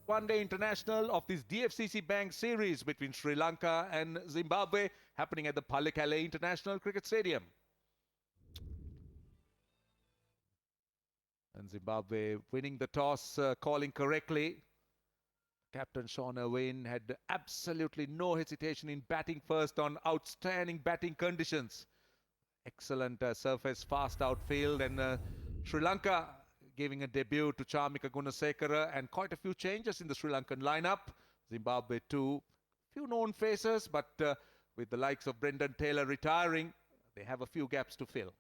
one-day international of this DFCC Bank series between Sri Lanka and Zimbabwe happening at the Pallekele International Cricket Stadium. And Zimbabwe winning the toss, calling correctly. Captain Sean Irwin had absolutely no hesitation in batting first on outstanding batting conditions. Excellent surface, fast outfield, and Sri Lanka giving a debut to Charmika Gunasekara, and quite a few changes in the Sri Lankan lineup. Zimbabwe too, few known faces, but with the likes of Brendan Taylor retiring, they have a few gaps to fill.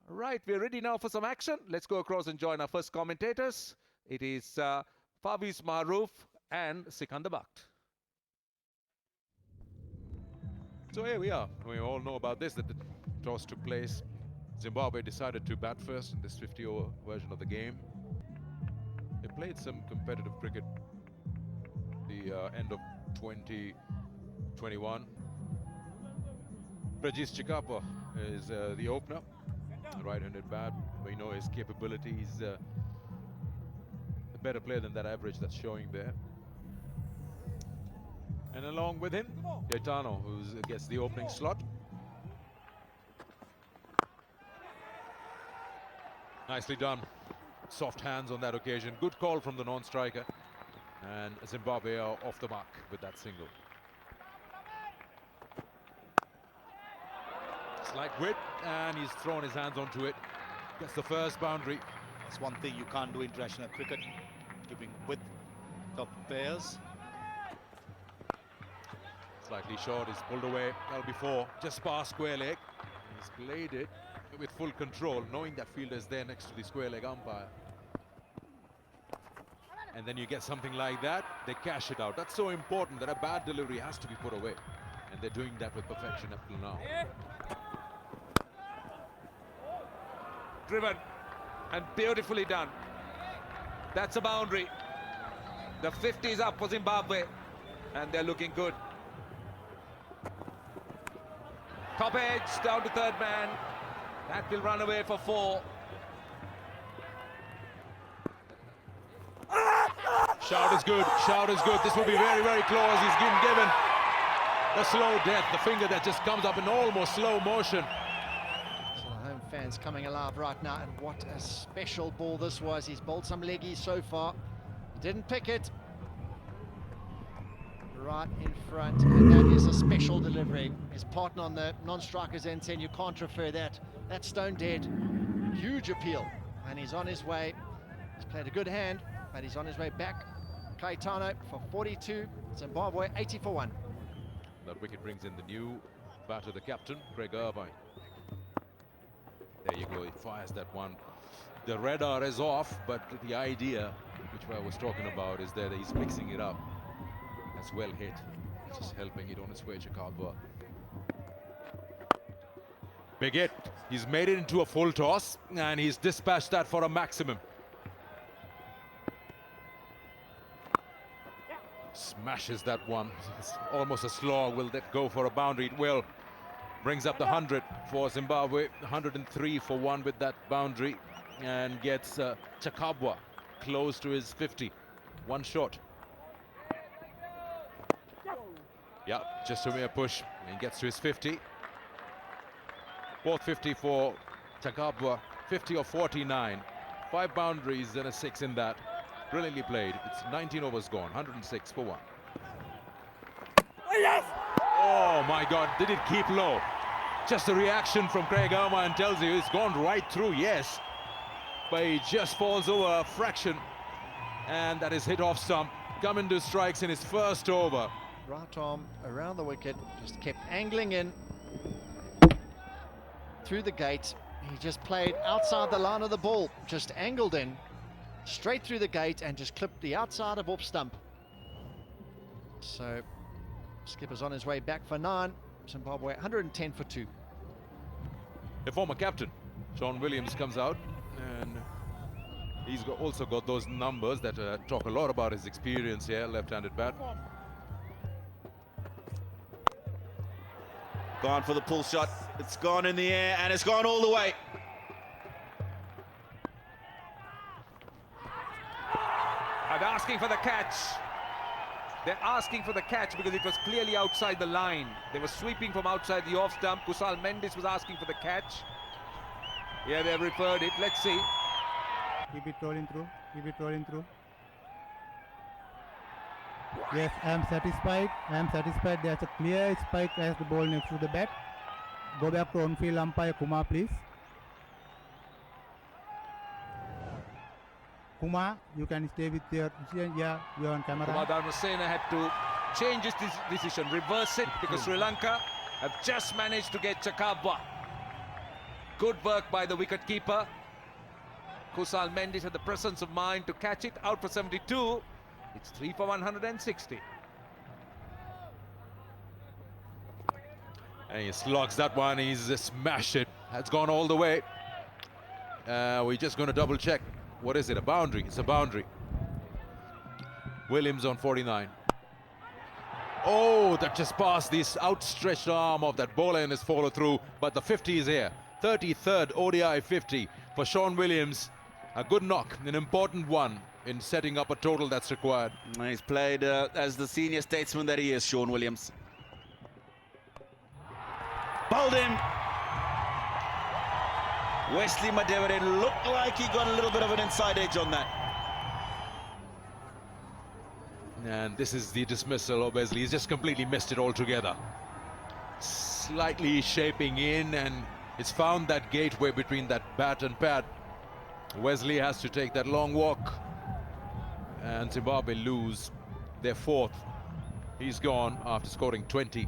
Right, we're ready now for some action. Let's go across and join our first commentators. It is Faviz Maroof and Sikandar Bakht. So here we are. We all know about this, that the toss took place. Zimbabwe decided to bat first in this 50-over version of the game. They played some competitive cricket the end of 2021. Prajesh Chikapa is the opener, right-handed bat. We know his capability. He's a better player than that average that's showing there. And along with him, Gaetano, who gets the opening slot. Nicely done. Soft hands on that occasion. Good call from the non-striker. And Zimbabwe are off the mark with that single. Slight whip, and he's thrown his hands onto it. Gets the first boundary. That's one thing you can't do in international cricket, keeping with top players. Slightly short, he's pulled away. That'll be four. Just past square leg. He's played it with full control, knowing that fielder is there next to the square leg umpire. And then you get something like that, they cash it out. That's so important that a bad delivery has to be put away. And they're doing that with perfection up till now. Driven and beautifully done. That's a boundary. The 50 is up for Zimbabwe and they're looking good. Top edge down to third man. That will run away for four. Shout is good, shout is good. This will be very, very close. He's been given a slow death. The finger that just comes up in almost slow motion. So the home fans coming alive right now, and what a special ball this was. He's bowled some leggies so far. Didn't pick it. Right in front, and that is a special delivery. His partner on the non-striker's end saying you can't refer that. That's stone dead. Huge appeal, and he's on his way. He's played a good hand, but he's on his way back. Gaetano for 42, Zimbabwe 80 for 1. That wicket brings in the new batter, the captain, Craig Irvine. There you go, he fires that one. The radar is off, but the idea, which I was talking about, is that he's mixing it up. That's well hit. Just helping it on its way, Chikapa. Big hit. He's made it into a full toss, and he's dispatched that for a maximum. Smashes that one. It's almost a slog. Will that go for a boundary? It will. Brings up the 100 for Zimbabwe. 103 for 1 with that boundary, and gets Chikapa close to his 50. One short. Yeah, just a mere push, and gets to his 50. Both 50 for Chikapa, 50 or 49. 5 boundaries and a 6 in that. Brilliantly played. It's 19 overs gone, 106 for 1. Oh my God, did it keep low? Just a reaction from Craig Irvine tells you it's gone right through, yes. But he just falls over a fraction, and that is hit off stump. Coming strikes in his first over. Right arm around the wicket, just kept angling in through the gate. He just played outside the line of the ball, just angled in straight through the gate and just clipped the outside of off stump. So skipper's on his way back for 9. Zimbabwe 110 for 2. The former captain Sean Williams comes out, and he's also got those numbers that talk a lot about his experience here, left-handed bat. Gone for the pull shot. It's gone in the air, and it's gone all the way. They're asking for the catch. They're asking for the catch because it was clearly outside the line. They were sweeping from outside the off stump. Kusal Mendis was asking for the catch. Yeah, they've referred it. Let's see. Keep it rolling through. Keep it rolling through. Yes, I am satisfied. I am satisfied. There's a clear spike as the ball next to the bat. Go back to on-field umpire Kumar, please. Kumar, you can stay with your decision. Yeah, you're on camera. Kumar Dharmasena had to change his decision, reverse it, because Sri Lanka have just managed to get Chakabwa. Good work by the wicket-keeper. Kusal Mendis had the presence of mind to catch it, out for 72. It's 3 for 160. And he slugs that one. He's smashed it. Has gone all the way. We're just going to double check. What is it? A boundary? It's a boundary. Williams on 49. Oh, that just passed this outstretched arm of that bowler and has followed through. But the 50 is here. 33rd ODI 50 for Sean Williams. A good knock, an important one in setting up a total that's required. He's played as the senior statesman that he is, Sean Williams. Bowled in. Wesley Madevare looked like he got a little bit of an inside edge on that. And this is the dismissal of Wesley. He's just completely missed it altogether. Slightly shaping in, and it's found that gateway between that bat and pad. Wesley has to take that long walk. And Zimbabwe lose their fourth. He's gone after scoring 20.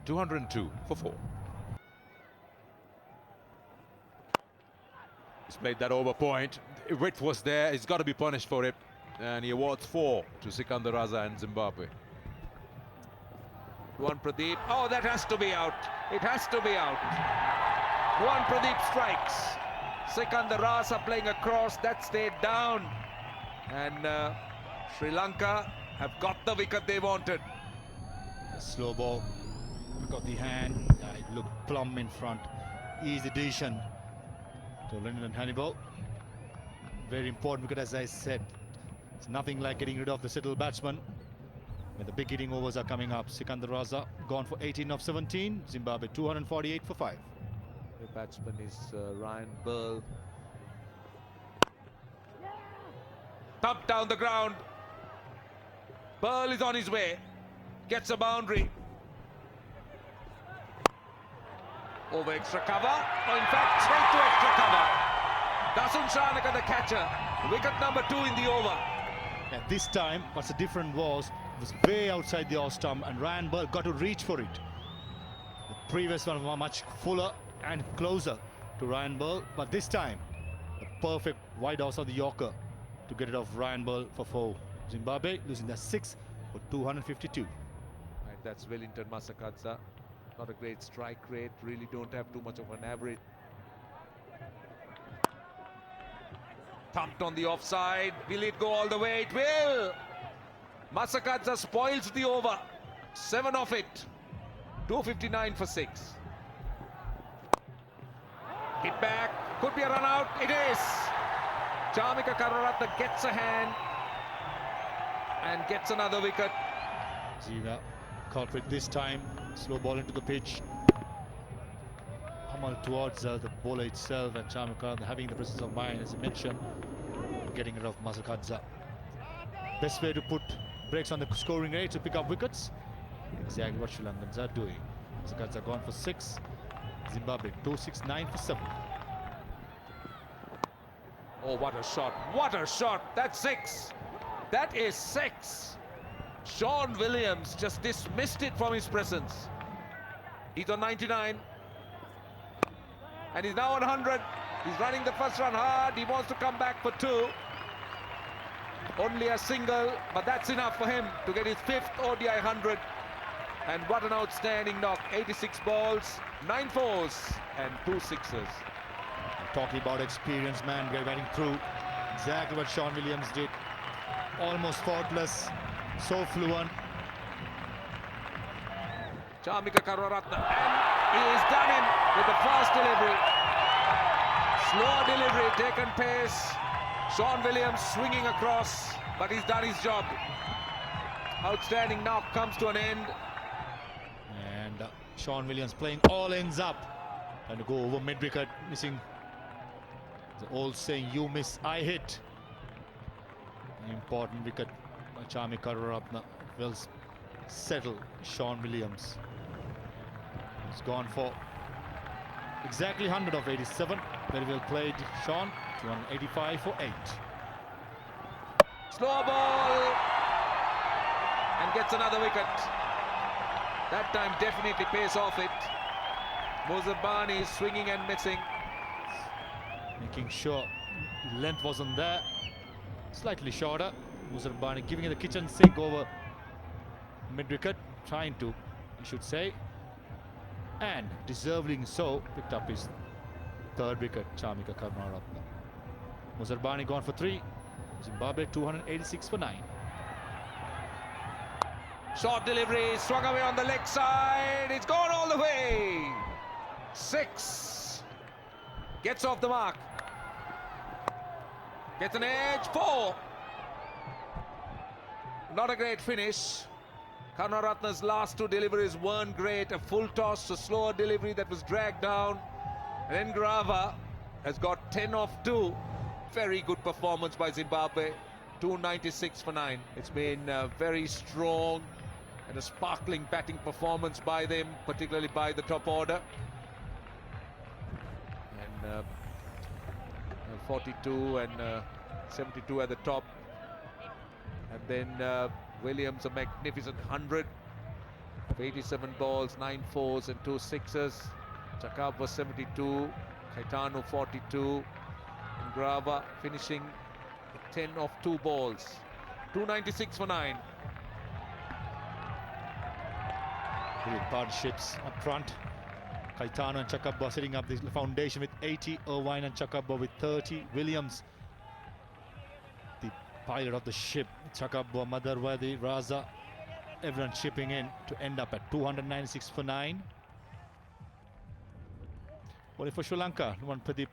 202 for 4. He's played that over point. Width was there. He's got to be punished for it. And he awards 4 to Sikandar Raza and Zimbabwe. Juan Pradeep. Oh, that has to be out. It has to be out. Juan Pradeep strikes. Sikandar Raza playing across. That stayed down. And Sri Lanka have got the wicket they wanted. A slow ball. Got the hand. It looked plumb in front. Easy decision to Lyndon Hannibal. Very important wicket, as I said. It's nothing like getting rid of the settled batsman when the big hitting overs are coming up. Sikandar Raza gone for 18 of 17. Zimbabwe 248 for 5. The batsman is Ryan Burl. Thumped down the ground. Burl is on his way. Gets a boundary. Over extra cover. Oh, in fact, straight to extra cover. Dasun Shanaka, the catcher. Wicket number 2 in the over. And this time, what's the difference was, it was way outside the off stump and Ryan Burl got to reach for it. The previous one was much fuller and closer to Ryan Burl, but this time, a perfect wide house of the Yorker to get rid of Ryan Burl for 4. Zimbabwe losing their 6 for 252. Right, that's Wellington Masakadza. Not a great strike rate, really don't have too much of an average. Thumped on the offside. Will it go all the way? It will! Masakadza spoils the over. 7 off it. 259 for 6. Hit back. Could be a run out. It is! Chamika Karuratne gets a hand and gets another wicket. Zina culprit this time. Slow ball into the pitch. Hamal towards the bowler itself, and Chamika having the presence of mind, as I mentioned, getting rid of Masakadza. Best way to put brakes on the scoring rate to pick up wickets. Exactly what Sri Lankans are doing. Masakadza gone for 6. Zimbabwe 269 for 7. Oh, what a shot. What a shot. That's 6. That is 6. Sean Williams just dismissed it from his presence. He's on 99. And he's now on 100. He's running the first run hard. He wants to come back for 2. Only a single, but that's enough for him to get his 5th ODI 100. And what an outstanding knock. 86 balls, 9 fours and 2 sixes. Talking about experience, man, getting through. Exactly what Sean Williams did. Almost faultless, so fluent. Chamika Karuratne, and he is done in with the first delivery. Slow delivery, taken pace, Sean Williams swinging across, but he's done his job. Outstanding knock comes to an end. And Sean Williams playing all ends up. Trying to go over mid-wicket, missing the old saying, you miss, I hit. An important wicket by Chami Karunaratne. Well settled, Sean Williams. He's gone for exactly 100 of 87. Very well played, Sean. 285 for 8. Slow ball and gets another wicket. That time definitely pays off it. Muzabani swinging and missing. Making sure length wasn't there. Slightly shorter. Muzabani giving it the kitchen sink over mid-wicket. Trying to, I should say. And deservedly so, picked up his third wicket, Chamika Karunaratne. Muzabani gone for 3. Zimbabwe 286 for 9. Short delivery, swung away on the leg side. It's gone all the way. 6. Gets off the mark. Gets an edge. 4. Not a great finish. Karunaratne's last 2 deliveries weren't great. A full toss, a slower delivery that was dragged down. And then Grava has got 10 off 2. Very good performance by Zimbabwe. 296 for 9. It's been very strong and a sparkling batting performance by them, particularly by the top order. And 42 and 72 at the top. And then Williams a magnificent 100 of 87 balls, 9 fours and 2 sixes. Chakab was 72, Caetano 42, and Grava finishing 10 off 2 balls. 296 for 9. Brilliant partnerships up front. Caetano and Chakabba setting up the foundation with 80, Irvine and Chakabba with 30. Williams, the pilot of the ship, Chakabba, Madarwadi, Raza, everyone chipping in to end up at 296 for 9. Bowling for Sri Lanka, Nuwan Pradeep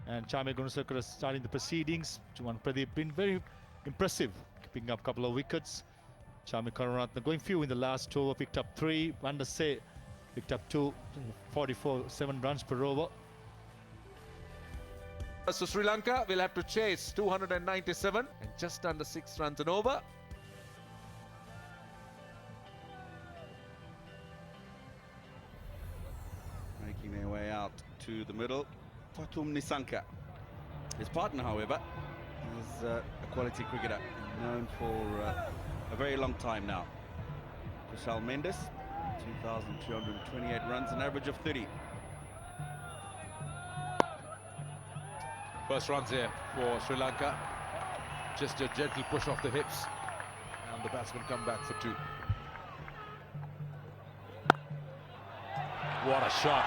and Chami Gunasekara starting the proceedings. Nuwan Pradeep been very impressive, picking up a couple of wickets. Chami Karunaratne going few in the last over, picked up 3. Vandase picked up 2, 7 runs per over. So Sri Lanka will have to chase 297 and just under 6 runs and over. Making their way out to the middle, Pathum Nissanka. His partner, however, is a quality cricketer, known for a very long time now. Kushal Mendes, 2,228 runs, an average of 30. First runs here for Sri Lanka. Just a gentle push off the hips. And the batsmen come back for 2. What a shot.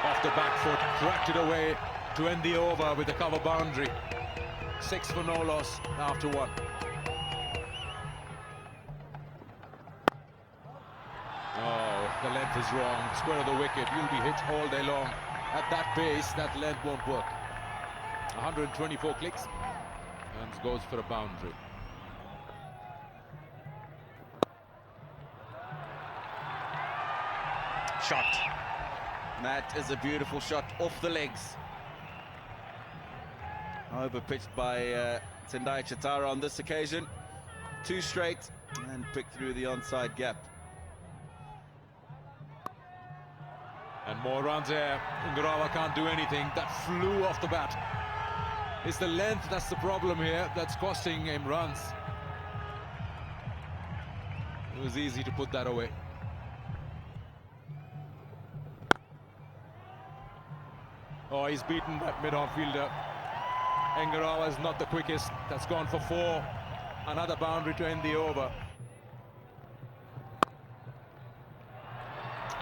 Off the back foot. Cracked it away to end the over with a cover boundary. 6 for no loss after 1. Oh, the length is wrong. Square of the wicket. You'll be hit all day long. At that pace, that length won't work. 124 clicks and goes for a boundary. Shot. That is a beautiful shot off the legs. Overpitched by Tendai Chitara on this occasion. 2 straight and picked through the onside gap. And more runs here. Ngarawa can't do anything. That flew off the bat. It's the length that's the problem here. That's costing him runs. It was easy to put that away. Oh, he's beaten that mid-on fielder. Ngarawa is not the quickest. That's gone for 4. Another boundary to end the over.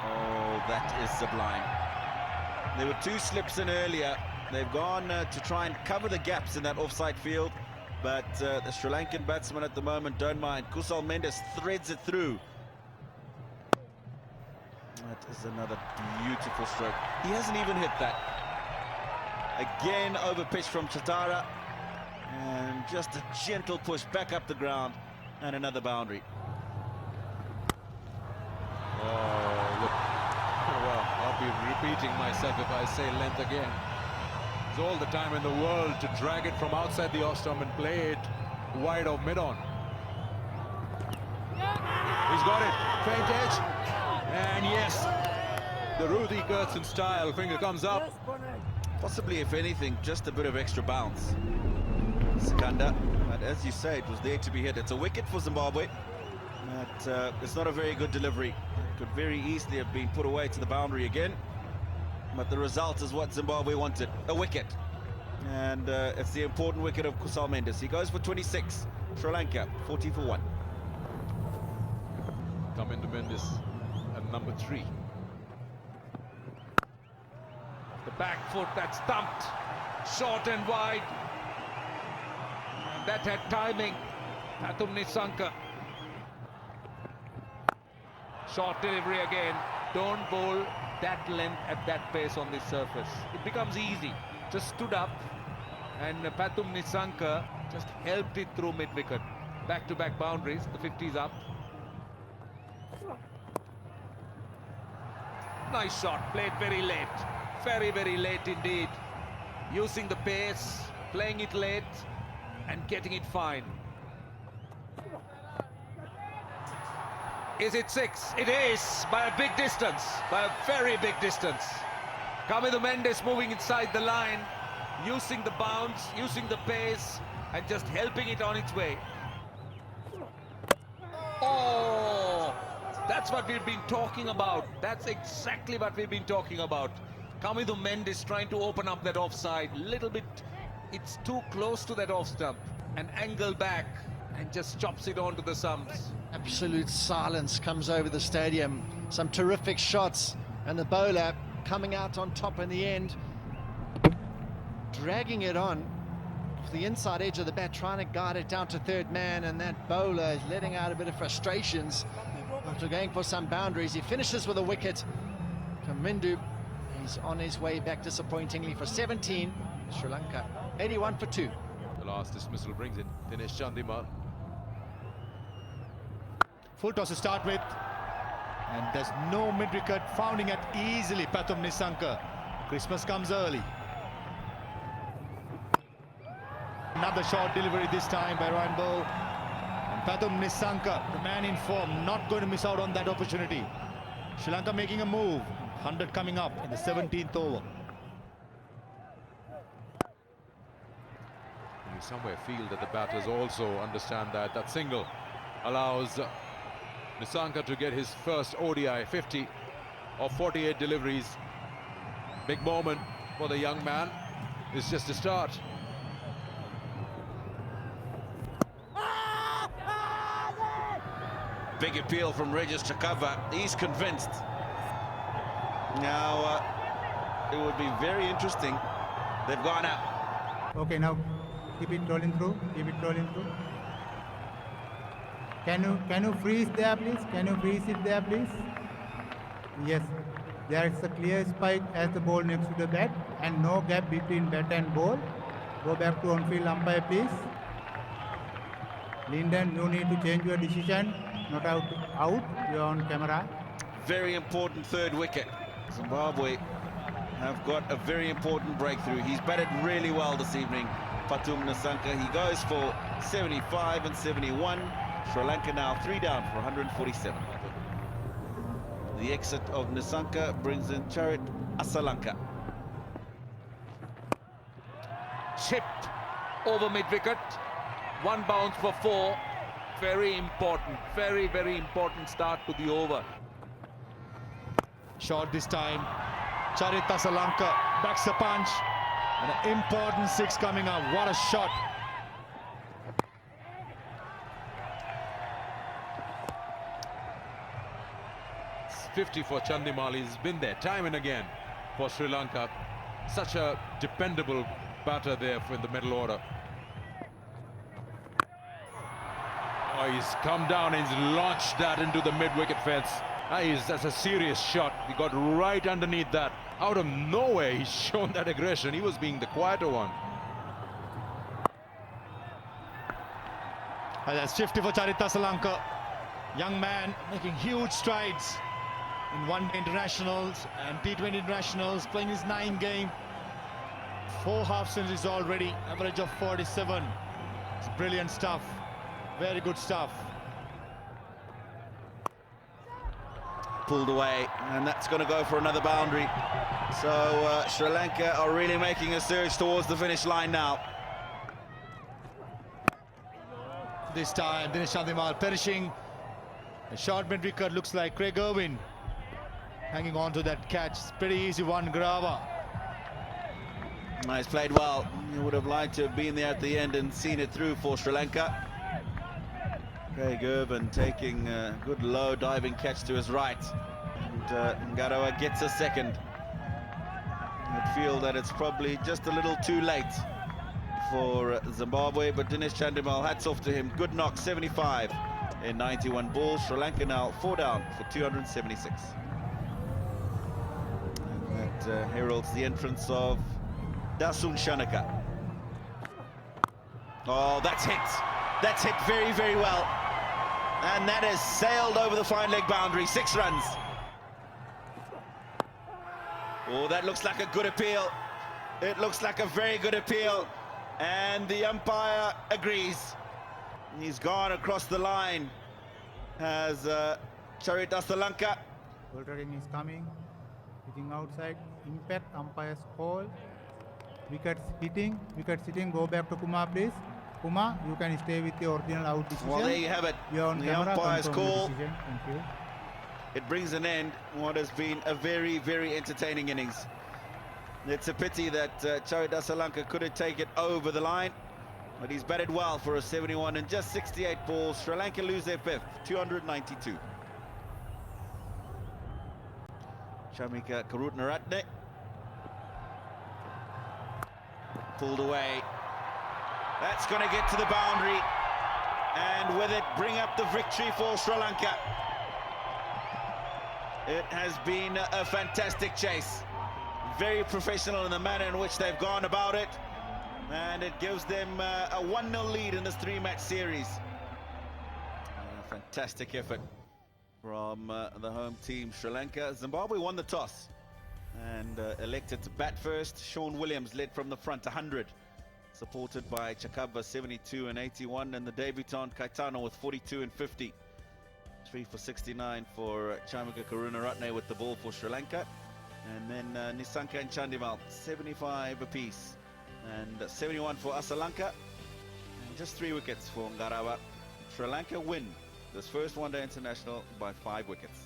Oh, that is sublime. There were 2 slips in earlier. They've gone to try and cover the gaps in that offside field, but the Sri Lankan batsmen at the moment don't mind. Kusal Mendes threads it through. That is another beautiful stroke. He hasn't even hit that. Again, over pitch from Chatara, And just a gentle push back up the ground and another boundary. Oh, look. Well, I'll be repeating myself if I say length again. It's all the time in the world to drag it from outside the off stump and play it wide of mid-on. He's got it. Feint edge. And yes, the Rudy Kurtzen style. Finger comes up. Possibly, if anything, just a bit of extra bounce. Sikanda, but as you say, it was there to be hit. It's a wicket for Zimbabwe. But it's not a very good delivery. Could very easily have been put away to the boundary again. But the result is what Zimbabwe wanted, a wicket. And it's the important wicket of Kusal Mendes. He goes for 26. Sri Lanka, 40 for 1. Come into Mendes at number 3. The back foot that's thumped, short and wide. And that had timing. Pathum Nissanka. Short delivery again. Don't bowl that length at that pace on this surface. It becomes easy. Just stood up and Pathum Nissanka just helped it through mid-wicket. Back-to-back boundaries, the 50's up. Nice shot, played very late. Very, very late indeed. Using the pace, playing it late and getting it fine. Is it 6? It is, by a big distance, by a very big distance. Kamedu Mendes moving inside the line, using the bounce, using the pace, and just helping it on its way. Oh, that's what we've been talking about. That's exactly what we've been talking about. Kamedu Mendes trying to open up that offside. Little bit, it's too close to that off stump. An angle back and just chops it onto the stumps. Absolute silence comes over the stadium. Some terrific shots, and the bowler coming out on top in the end, dragging it on to the inside edge of the bat, trying to guide it down to third man, and that bowler is letting out a bit of frustrations after going for some boundaries. He finishes with a wicket. Kamindu, he's on his way back disappointingly for 17. Sri Lanka 81 for 2. The last dismissal brings in Dinesh Chandimal. Full toss to start with, and there's no mid-wicket, founding it easily. Pathum Nissanka. Christmas comes early. Another short delivery this time by Ryan Bow. And Pathum Nissanka, the man in form, not going to miss out on that opportunity. Sri Lanka making a move. 100 coming up in the 17th over. You somewhere feel that the batters also understand that that single allows Nissanka to get his first ODI 50 of 48 deliveries. Big moment for the young man. It's just a start. Big appeal from Regis to cover. He's convinced. Now, it would be very interesting. They've gone out. Okay, now keep it rolling through. Keep it rolling through. Can you freeze there, please? Can you freeze it there, please? Yes. There is a clear spike as the ball next to the bat, and no gap between bat and ball. Go back to on-field umpire, please. Linden, you need to change your decision. Not out. You're on camera. Very important third wicket. Zimbabwe have got a very important breakthrough. He's batted really well this evening, Pathum Nissanka. He goes for 75 and 71. Sri Lanka now 3 down for 147. The exit of Nissanka brings in Charit Asalanka. Chipped over mid-wicket. 1 bounce for 4. Very important, very, very important start to the over. Short this time. Charit Asalanka backs the punch. And an important 6 coming up. What a shot. It's 50 for Chandimal. He's been there time and again for Sri Lanka. Such a dependable batter there in the middle order. Oh, he's come down and he's launched that into the mid-wicket fence. That's a serious shot. He got right underneath that. Out of nowhere, he's shown that aggression. He was being the quieter one. And that's 50 for Charit Asalanka. Young man making huge strides in one-day internationals and T20 internationals, playing his 9th game. 4 half centuries already, average of 47. It's brilliant stuff, very good stuff. Pulled away, and that's going to go for another boundary. So Sri Lanka are really making a surge towards the finish line now. This time, Dinesh Chandimal perishing. The short mid-wicket looks like Craig Irwin hanging on to that catch. It's pretty easy one, Grava. Nice, played well. You would have liked to have been there at the end and seen it through for Sri Lanka. Craig Irwin taking a good low diving catch to his right. And Ngarawa gets a second. I'd feel that it's probably just a little too late for Zimbabwe, but Dinesh Chandimal, hats off to him. Good knock, 75 in 91 balls. Sri Lanka now 4 down for 276. And that heralds the entrance of Dasun Shanaka. Oh, that's hit. That's hit very, very well. And that has sailed over the fine leg boundary. 6 runs. Oh, that looks like a good appeal. It looks like a very good appeal. And the umpire agrees. He's gone across the line. Has Charit Asalanka. Bouldering is coming, hitting outside, impact, umpire's call. Wickets hitting, go back to Kumar, please. Kumar, you can stay with the original out decision. Well, there you have it. You're on The camera, umpire's confirm the call. decision. Thank you. It brings an end what has been a very, very entertaining innings. It's a pity that Charit Asalanka couldn't take it over the line, but he's batted well for a 71 and just 68 balls. Sri Lanka lose their 5th, 292. Shamika Karutnaratne pulled away. That's going to get to the boundary, and with it bring up the victory for Sri Lanka. It has been a fantastic chase. Very professional in the manner in which they've gone about it, and it gives them a 1-0 lead in this 3-match series. A fantastic effort from the home team, Sri Lanka. Zimbabwe won the toss and elected to bat first. Sean Williams led from the front, 100, supported by Chakabva, 72 and 81, and the debutant Kaitano with 42 and 50. 3 for 69 for Chamika Karunaratne with the ball for Sri Lanka. And then Nisanka and Chandimal, 75 apiece. And 71 for Asalanka. And just 3 wickets for Ngarawa. Sri Lanka win this first one-day international by 5 wickets.